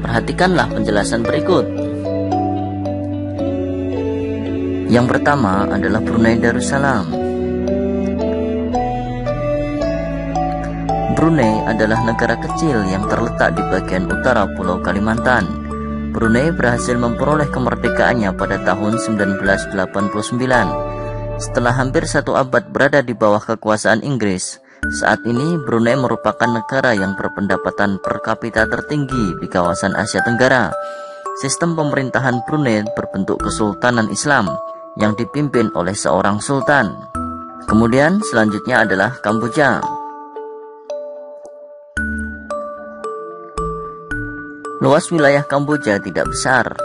Perhatikanlah penjelasan berikut. Yang pertama adalah Brunei Darussalam. Brunei adalah negara kecil yang terletak di bagian utara Pulau Kalimantan. Brunei berhasil memperoleh kemerdekaannya pada tahun 1989. Setelah hampir 1 abad berada di bawah kekuasaan Inggris, saat ini Brunei merupakan negara yang berpendapatan per kapita tertinggi di kawasan Asia Tenggara. Sistem pemerintahan Brunei berbentuk kesultanan Islam yang dipimpin oleh seorang sultan. Kemudian selanjutnya adalah Kamboja. Luas wilayah Kamboja tidak besar.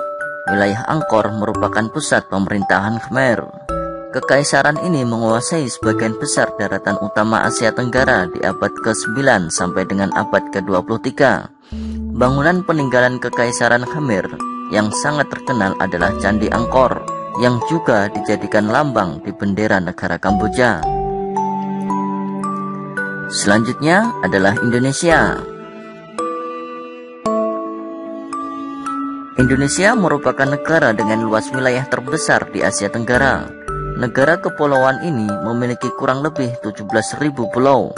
Wilayah Angkor merupakan pusat pemerintahan Khmer. Kekaisaran ini menguasai sebagian besar daratan utama Asia Tenggara di abad ke-9 sampai dengan abad ke-23. Bangunan peninggalan Kekaisaran Khmer yang sangat terkenal adalah Candi Angkor, yang juga dijadikan lambang di bendera negara Kamboja. Selanjutnya adalah Indonesia. Indonesia merupakan negara dengan luas wilayah terbesar di Asia Tenggara. Negara kepulauan ini memiliki kurang lebih 17.000 pulau.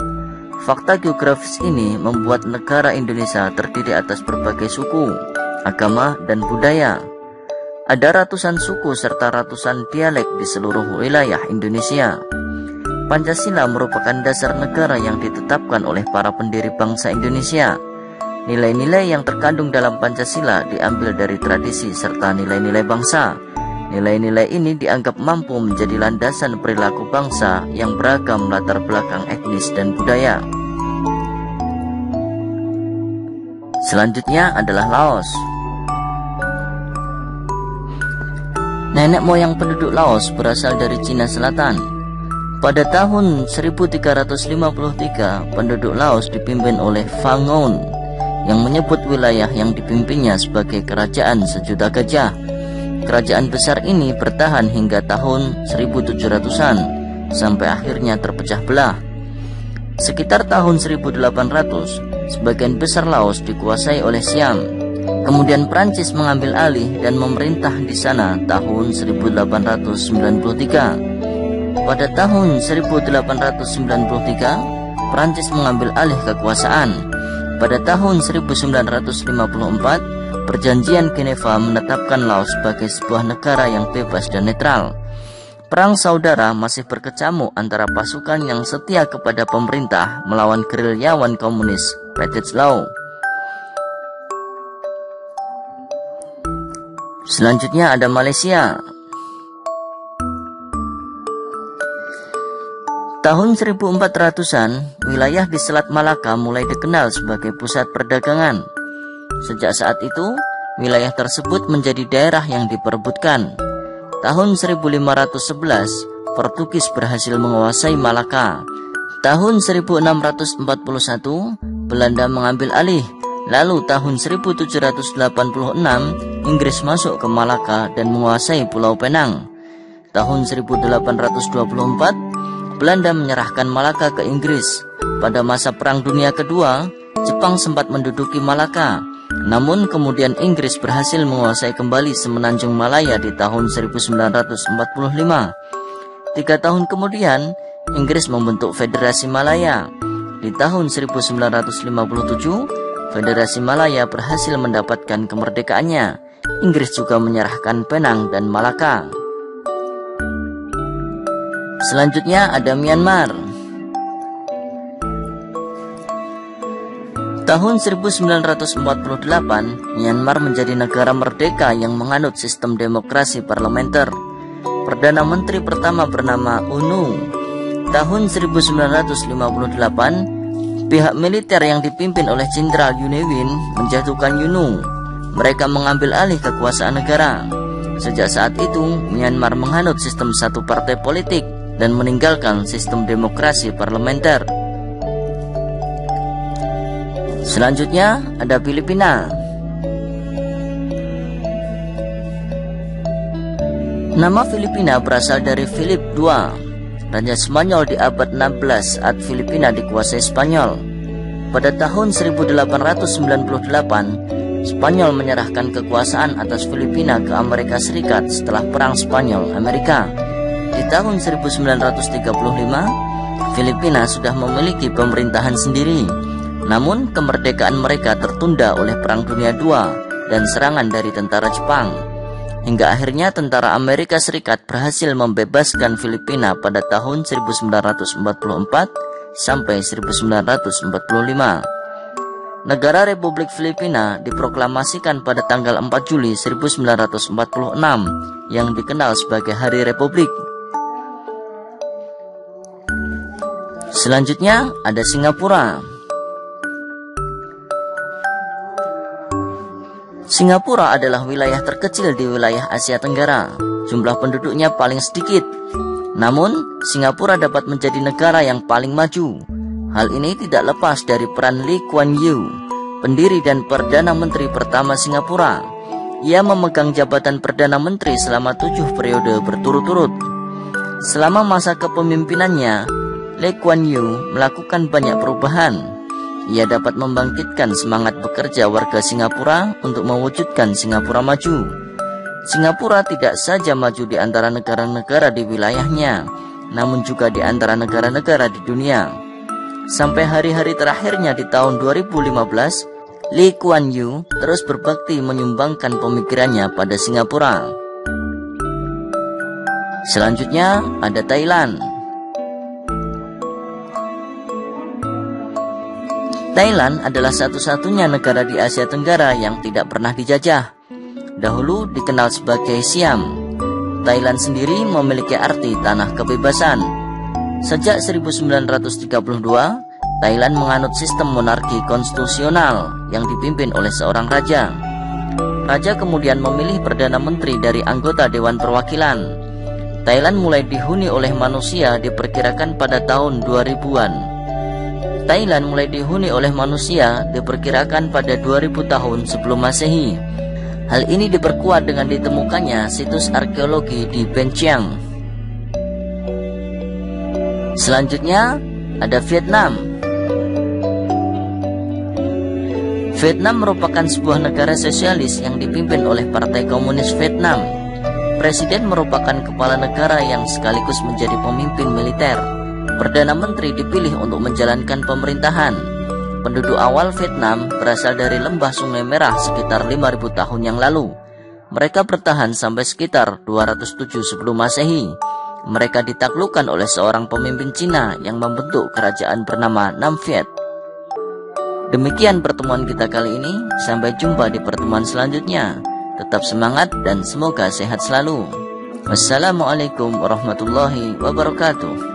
Fakta geografis ini membuat negara Indonesia terdiri atas berbagai suku, agama, dan budaya. Ada ratusan suku serta ratusan dialek di seluruh wilayah Indonesia. Pancasila merupakan dasar negara yang ditetapkan oleh para pendiri bangsa Indonesia. Nilai-nilai yang terkandung dalam Pancasila diambil dari tradisi serta nilai-nilai bangsa. Nilai-nilai ini dianggap mampu menjadi landasan perilaku bangsa yang beragam latar belakang etnis dan budaya. Selanjutnya adalah Laos. Nenek moyang penduduk Laos berasal dari Cina Selatan. Pada tahun 1353, penduduk Laos dipimpin oleh Phang-Ngoan yang menyebut wilayah yang dipimpinnya sebagai kerajaan sejuta gajah. Kerajaan besar ini bertahan hingga tahun 1700-an sampai akhirnya terpecah belah. Sekitar tahun 1800, sebagian besar Laos dikuasai oleh Siam. Kemudian Prancis mengambil alih dan memerintah di sana tahun 1893. Pada tahun 1893, Prancis mengambil alih kekuasaan. Pada tahun 1954, Perjanjian Geneva menetapkan Laos sebagai sebuah negara yang bebas dan netral. Perang saudara masih berkecamuk antara pasukan yang setia kepada pemerintah melawan gerilyawan komunis Pathet Lao. Selanjutnya ada Malaysia. Tahun 1400-an, wilayah di Selat Malaka mulai dikenal sebagai pusat perdagangan. Sejak saat itu, wilayah tersebut menjadi daerah yang diperebutkan. Tahun 1511, Portugis berhasil menguasai Malaka. Tahun 1641, Belanda mengambil alih. Lalu tahun 1786, Inggris masuk ke Malaka dan menguasai Pulau Penang. Tahun 1824, Belanda menyerahkan Malaka ke Inggris. Pada masa Perang Dunia Kedua, Jepang sempat menduduki Malaka. Namun kemudian Inggris berhasil menguasai kembali Semenanjung Malaya di tahun 1945. 3 tahun kemudian, Inggris membentuk Federasi Malaya. Di tahun 1957, Federasi Malaya berhasil mendapatkan kemerdekaannya. Inggris juga menyerahkan Penang dan Malaka. Selanjutnya ada Myanmar. Tahun 1948, Myanmar menjadi negara merdeka yang menganut sistem demokrasi parlementer. Perdana Menteri pertama bernama U Nu. Tahun 1958, pihak militer yang dipimpin oleh Jenderal U Ne Win menjatuhkan U Nu. Mereka mengambil alih kekuasaan negara. Sejak saat itu, Myanmar menganut sistem satu partai politik dan meninggalkan sistem demokrasi parlementer. Selanjutnya ada Filipina. Nama Filipina berasal dari Philip II. Raja Spanyol di abad 16 saat Filipina dikuasai Spanyol. Pada tahun 1898, Spanyol menyerahkan kekuasaan atas Filipina ke Amerika Serikat setelah Perang Spanyol-Amerika. Di tahun 1935, Filipina sudah memiliki pemerintahan sendiri. Namun kemerdekaan mereka tertunda oleh Perang Dunia II dan serangan dari tentara Jepang. Hingga akhirnya tentara Amerika Serikat berhasil membebaskan Filipina pada tahun 1944 sampai 1945. Negara Republik Filipina diproklamasikan pada tanggal 4 Juli 1946 yang dikenal sebagai Hari Republik. Selanjutnya ada Singapura. Singapura adalah wilayah terkecil di wilayah Asia Tenggara. Jumlah penduduknya paling sedikit. Namun, Singapura dapat menjadi negara yang paling maju. Hal ini tidak lepas dari peran Lee Kuan Yew, pendiri dan Perdana Menteri pertama Singapura. Ia memegang jabatan Perdana Menteri selama 7 periode berturut-turut. Selama masa kepemimpinannya, Lee Kuan Yew melakukan banyak perubahan. Ia dapat membangkitkan semangat bekerja warga Singapura untuk mewujudkan Singapura maju. Singapura tidak saja maju di antara negara-negara di wilayahnya, namun juga di antara negara-negara di dunia. Sampai hari-hari terakhirnya di tahun 2015, Lee Kuan Yew terus berbakti menyumbangkan pemikirannya pada Singapura. Selanjutnya ada Thailand. Thailand adalah satu-satunya negara di Asia Tenggara yang tidak pernah dijajah. Dahulu dikenal sebagai Siam. Thailand sendiri memiliki arti tanah kebebasan. Sejak 1932, Thailand menganut sistem monarki konstitusional yang dipimpin oleh seorang raja. Raja kemudian memilih Perdana Menteri dari anggota Dewan Perwakilan. Thailand mulai dihuni oleh manusia diperkirakan pada tahun 2000-an. Thailand mulai dihuni oleh manusia diperkirakan pada 2000 tahun sebelum Masehi. Hal ini diperkuat dengan ditemukannya situs arkeologi di Ben Chiang. Selanjutnya ada Vietnam. Vietnam merupakan sebuah negara sosialis yang dipimpin oleh Partai Komunis Vietnam. Presiden merupakan kepala negara yang sekaligus menjadi pemimpin militer. Perdana Menteri dipilih untuk menjalankan pemerintahan. Penduduk awal Vietnam berasal dari lembah Sungai Merah sekitar 5.000 tahun yang lalu. Mereka bertahan sampai sekitar 207 sebelum Masehi. Mereka ditaklukkan oleh seorang pemimpin Cina yang membentuk kerajaan bernama Nam Viet. Demikian pertemuan kita kali ini. Sampai jumpa di pertemuan selanjutnya. Tetap semangat dan semoga sehat selalu. Wassalamualaikum warahmatullahi wabarakatuh.